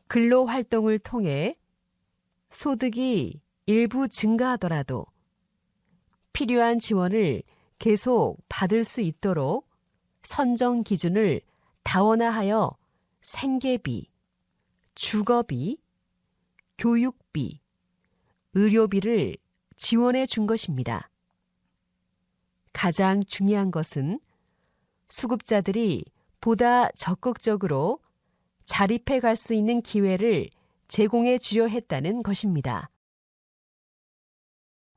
근로활동을 통해 소득이 일부 증가하더라도 필요한 지원을 계속 받을 수 있도록 선정 기준을 다원화하여 생계비, 주거비, 교육비, 의료비를 지원해 준 것입니다. 가장 중요한 것은 수급자들이 보다 적극적으로 자립해 갈 수 있는 기회를 제공해 주려 했다는 것입니다.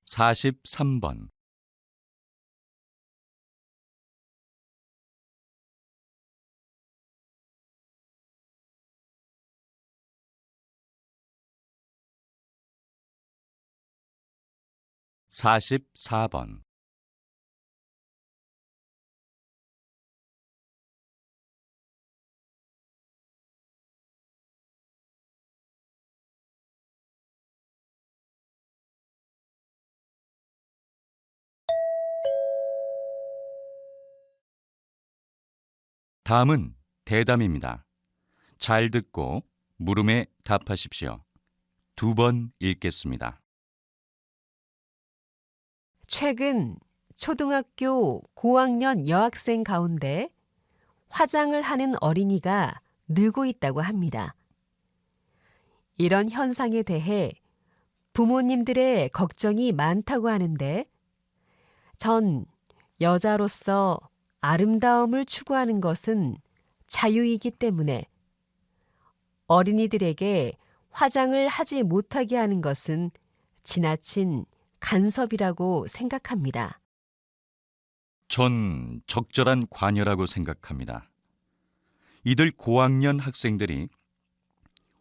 43번. 44번. 다음은 대담입니다. 잘 듣고 물음에 답하십시오. 2번 읽겠습니다. 최근 초등학교 고학년 여학생 가운데 화장을 하는 어린이가 늘고 있다고 합니다. 이런 현상에 대해 부모님들의 걱정이 많다고 하는데 전 여자로서 아름다움을 추구하는 것은 자유이기 때문에 어린이들에게 화장을 하지 못하게 하는 것은 지나친 간섭이라고 생각합니다. 전 적절한 관여라고 생각합니다. 이들 고학년 학생들이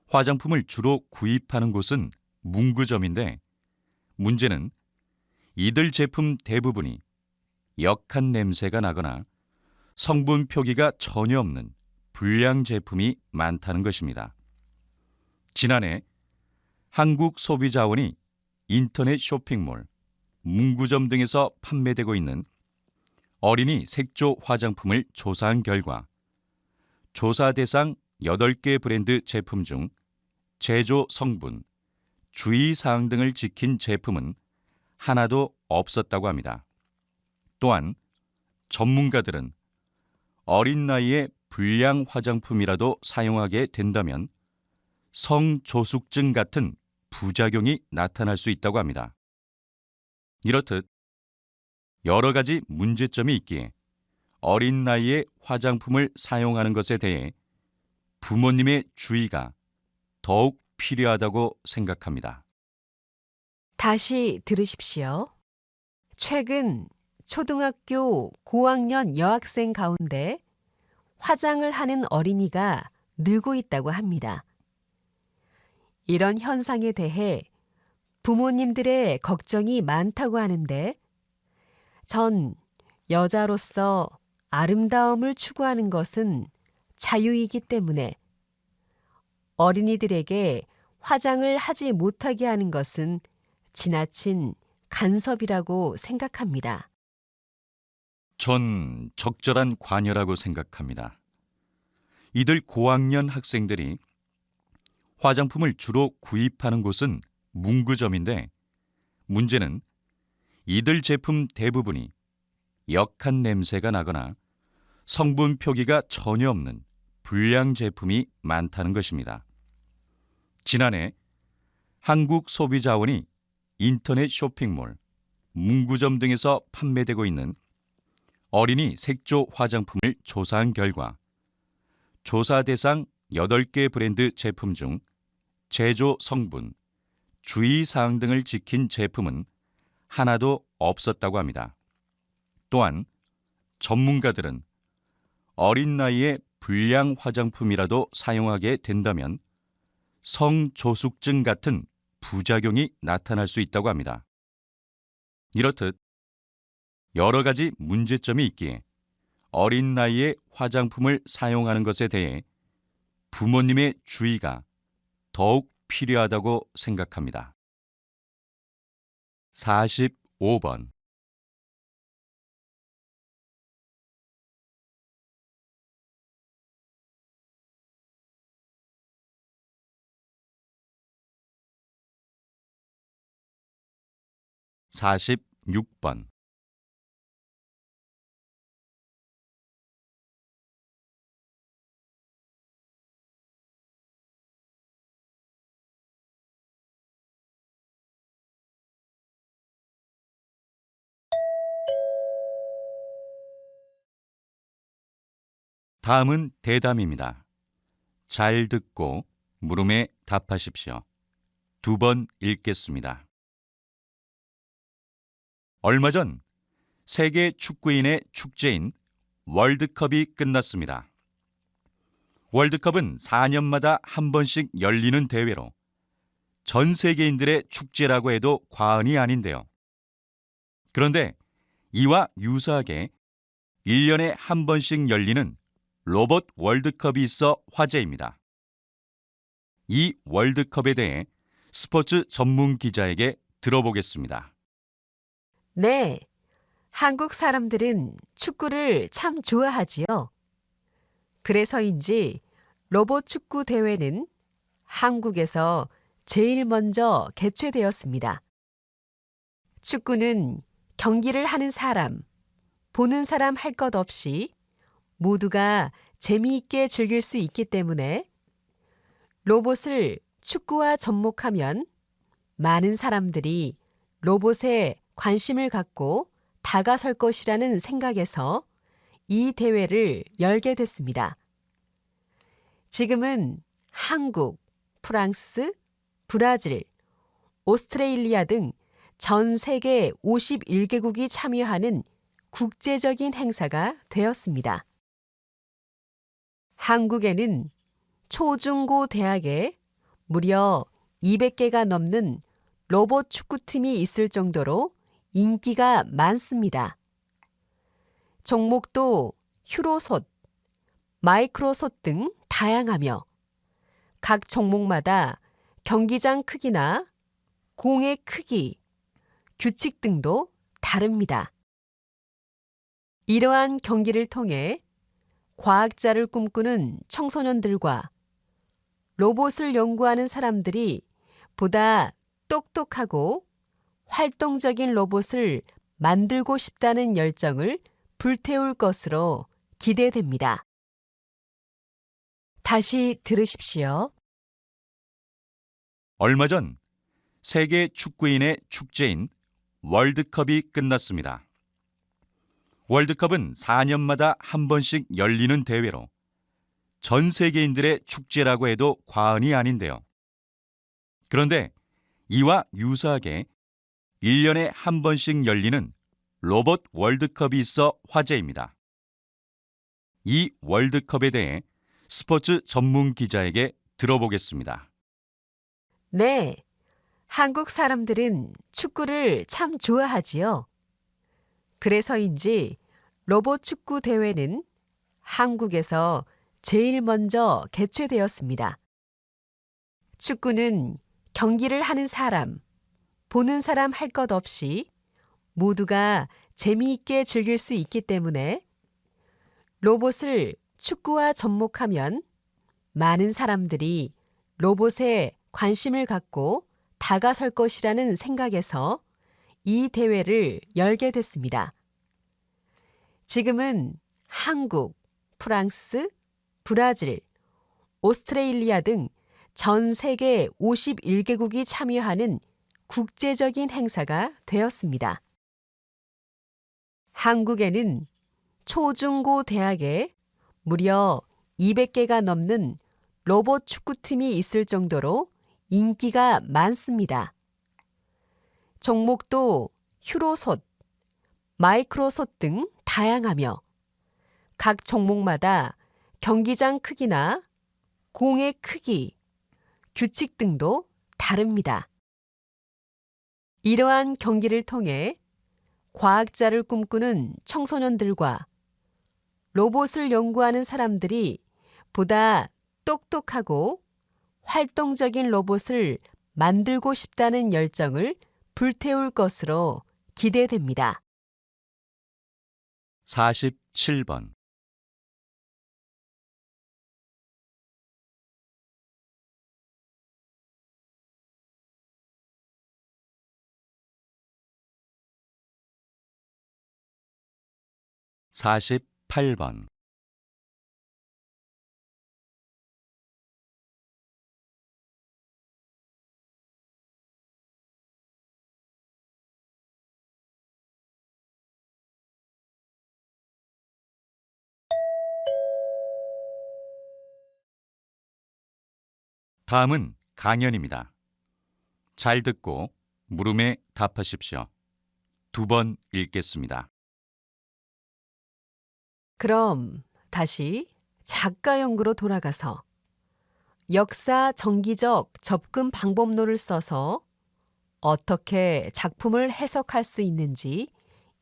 화장품을 주로 구입하는 곳은 문구점인데 문제는 이들 제품 대부분이 역한 냄새가 나거나 성분 표기가 전혀 없는 불량 제품이 많다는 것입니다. 지난해 한국소비자원이 인터넷 쇼핑몰, 문구점 등에서 판매되고 있는 어린이 색조 화장품을 조사한 결과 조사 대상 8개 브랜드 제품 중 제조 성분, 주의사항 등을 지킨 제품은 하나도 없었다고 합니다. 또한 전문가들은 어린 나이에 불량 화장품이라도 사용하게 된다면 성조숙증 같은 부작용이 나타날 수 있다고 합니다. 이렇듯 여러 가지 문제점이 있기에 어린 나이에 화장품을 사용하는 것에 대해 부모님의 주의가 더욱 필요하다고 생각합니다. 다시 들으십시오. 최근 초등학교 고학년 여학생 가운데 화장을 하는 어린이가 늘고 있다고 합니다. 이런 현상에 대해 부모님들의 걱정이 많다고 하는데 전 여자로서 아름다움을 추구하는 것은 자유이기 때문에 어린이들에게 화장을 하지 못하게 하는 것은 지나친 간섭이라고 생각합니다. 전 적절한 관여라고 생각합니다. 이들 고학년 학생들이 화장품을 주로 구입하는 곳은 문구점인데 문제는 이들 제품 대부분이 역한 냄새가 나거나 성분 표기가 전혀 없는 불량 제품이 많다는 것입니다. 지난해 한국소비자원이 인터넷 쇼핑몰, 문구점 등에서 판매되고 있는 어린이 색조 화장품을 조사한 결과 조사 대상 8개 브랜드 제품 중 제조 성분, 주의사항 등을 지킨 제품은 하나도 없었다고 합니다. 또한 전문가들은 어린 나이에 불량 화장품이라도 사용하게 된다면 성조숙증 같은 부작용이 나타날 수 있다고 합니다. 이렇듯 여러 가지 문제점이 있기에 어린 나이에 화장품을 사용하는 것에 대해 부모님의 주의가 더욱 필요하다고 생각합니다. 45번 46번 다음은 대담입니다. 잘 듣고 물음에 답하십시오. 2번 읽겠습니다. 얼마 전 세계 축구인의 축제인 월드컵이 끝났습니다. 월드컵은 4년마다 한 번씩 열리는 대회로 전 세계인들의 축제라고 해도 과언이 아닌데요. 그런데 이와 유사하게 1년에 한 번씩 열리는 로봇 월드컵이 있어 화제입니다. 이 월드컵에 대해 스포츠 전문 기자에게 들어보겠습니다. 네, 한국 사람들은 축구를 참 좋아하지요. 그래서인지 로봇 축구 대회는 한국에서 제일 먼저 개최되었습니다. 축구는 경기를 하는 사람, 보는 사람 할 것 없이 모두가 재미있게 즐길 수 있기 때문에 로봇을 축구와 접목하면 많은 사람들이 로봇에 관심을 갖고 다가설 것이라는 생각에서 이 대회를 열게 됐습니다. 지금은 한국, 프랑스, 브라질, 오스트레일리아 등 전 세계 51개국이 참여하는 국제적인 행사가 되었습니다. 한국에는 초중고 대학에 무려 200개가 넘는 로봇 축구팀이 있을 정도로 인기가 많습니다. 종목도 휴로솥, 마이크로솥 등 다양하며 각 종목마다 경기장 크기나 공의 크기, 규칙 등도 다릅니다. 이러한 경기를 통해 과학자를 꿈꾸는 청소년들과 로봇을 연구하는 사람들이 보다 똑똑하고 활동적인 로봇을 만들고 싶다는 열정을 불태울 것으로 기대됩니다. 다시 들으십시오. 얼마 전 세계 축구인의 축제인 월드컵이 끝났습니다. 월드컵은 4년마다 한 번씩 열리는 대회로 전 세계인들의 축제라고 해도 과언이 아닌데요. 그런데 이와 유사하게 1년에 한 번씩 열리는 로봇 월드컵이 있어 화제입니다. 이 월드컵에 대해 스포츠 전문 기자에게 들어보겠습니다. 네, 한국 사람들은 축구를 참 좋아하지요. 그래서인지 로봇 축구 대회는 한국에서 제일 먼저 개최되었습니다. 축구는 경기를 하는 사람, 보는 사람 할 것 없이 모두가 재미있게 즐길 수 있기 때문에 로봇을 축구와 접목하면 많은 사람들이 로봇에 관심을 갖고 다가설 것이라는 생각에서 이 대회를 열게 됐습니다. 지금은 한국, 프랑스, 브라질, 오스트레일리아 등 전 세계 51개국이 참여하는 국제적인 행사가 되었습니다. 한국에는 초중고 대학에 무려 200개가 넘는 로봇 축구팀이 있을 정도로 인기가 많습니다. 종목도 휴로솥, 마이크로솥 등 다양하며 각 종목마다 경기장 크기나 공의 크기, 규칙 등도 다릅니다. 이러한 경기를 통해 과학자를 꿈꾸는 청소년들과 로봇을 연구하는 사람들이 보다 똑똑하고 활동적인 로봇을 만들고 싶다는 열정을 불태울 것으로 기대됩니다. 47번. 48번. '다음은 강연입니다. 잘 듣고 물음에 답하십시오. 2번 읽겠습니다. 그럼 다시 작가 연구로 돌아가서 역사 정기적 접근 방법론을 써서 어떻게 작품을 해석할 수 있는지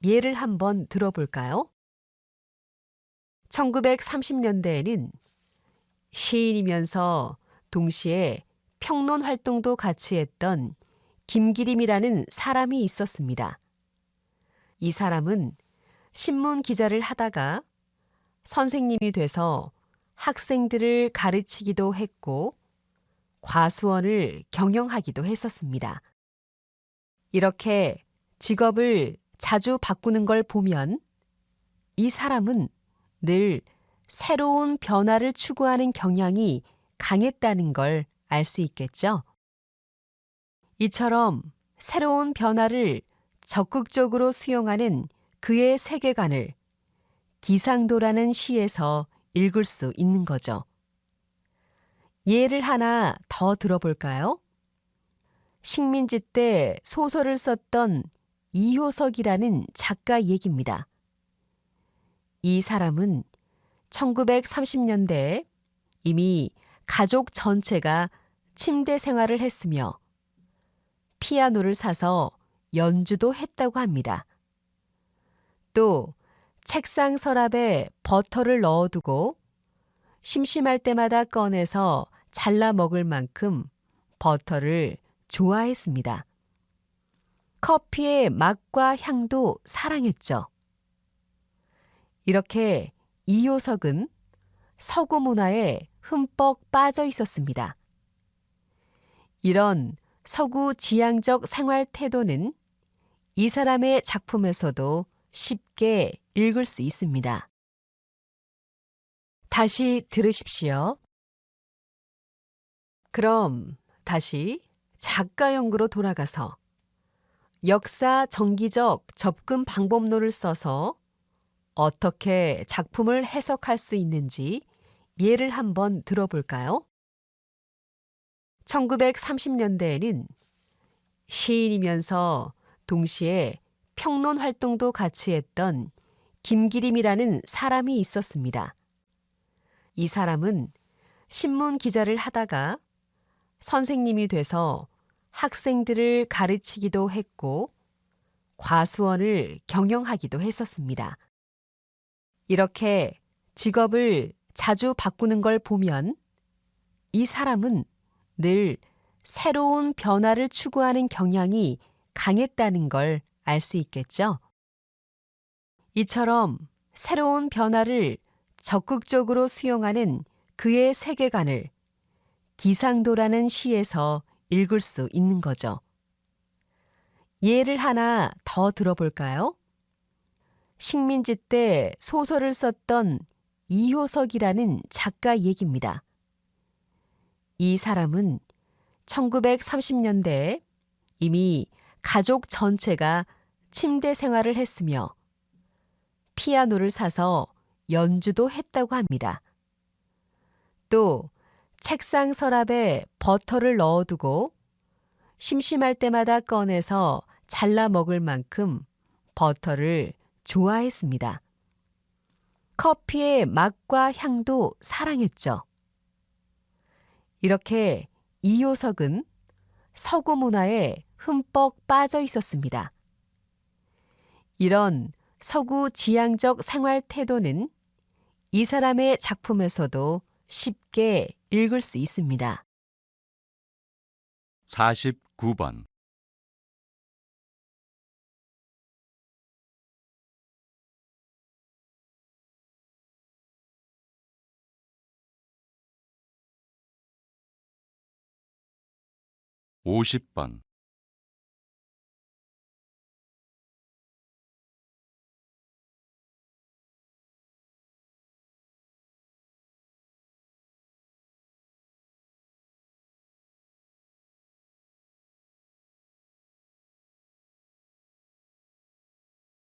예를 한번 들어볼까요? 1930년대에는 시인이면서 동시에 평론 활동도 같이 했던 김기림이라는 사람이 있었습니다. 이 사람은 신문 기자를 하다가 선생님이 돼서 학생들을 가르치기도 했고 과수원을 경영하기도 했었습니다. 이렇게 직업을 자주 바꾸는 걸 보면 이 사람은 늘 새로운 변화를 추구하는 경향이 강했다는 걸 알 수 있겠죠. 이처럼 새로운 변화를 적극적으로 수용하는 그의 세계관을 기상도라는 시에서 읽을 수 있는 거죠. 예를 하나 더 들어볼까요? 식민지 때 소설을 썼던 이효석이라는 작가 얘기입니다. 이 사람은 1930년대에 이미 가족 전체가 침대 생활을 했으며 피아노를 사서 연주도 했다고 합니다. 또 책상 서랍에 버터를 넣어두고 심심할 때마다 꺼내서 잘라 먹을 만큼 버터를 좋아했습니다. 커피의 맛과 향도 사랑했죠. 이렇게 이효석은 서구 문화에 흠뻑 빠져 있었습니다. 이런 서구 지향적 생활 태도는 이 사람의 작품에서도 쉽게 읽을 수 있습니다. 다시 들으십시오. 그럼 다시 작가 연구로 돌아가서 역사 정기적 접근 방법론을 써서 어떻게 작품을 해석할 수 있는지 예를 한번 들어볼까요? 1930년대에는 시인이면서 동시에 평론 활동도 같이 했던 김기림이라는 사람이 있었습니다. 이 사람은 신문 기자를 하다가 선생님이 돼서 학생들을 가르치기도 했고 과수원을 경영하기도 했었습니다. 이렇게 직업을 자주 바꾸는 걸 보면 이 사람은 늘 새로운 변화를 추구하는 경향이 강했다는 걸 알 수 있겠죠. 이처럼 새로운 변화를 적극적으로 수용하는 그의 세계관을 기상도라는 시에서 읽을 수 있는 거죠. 예를 하나 더 들어볼까요? 식민지 때 소설을 썼던 이효석이라는 작가 얘기입니다. 이 사람은 1930년대에 이미 가족 전체가 침대 생활을 했으며 피아노를 사서 연주도 했다고 합니다. 또 책상 서랍에 버터를 넣어두고 심심할 때마다 꺼내서 잘라 먹을 만큼 버터를 좋아했습니다. 커피의 맛과 향도 사랑했죠. 이렇게 이효석은 서구 문화에 흠뻑 빠져 있었습니다. 이런 서구 지향적 생활 태도는 이 사람의 작품에서도 쉽게 읽을 수 있습니다. 49번. (50번)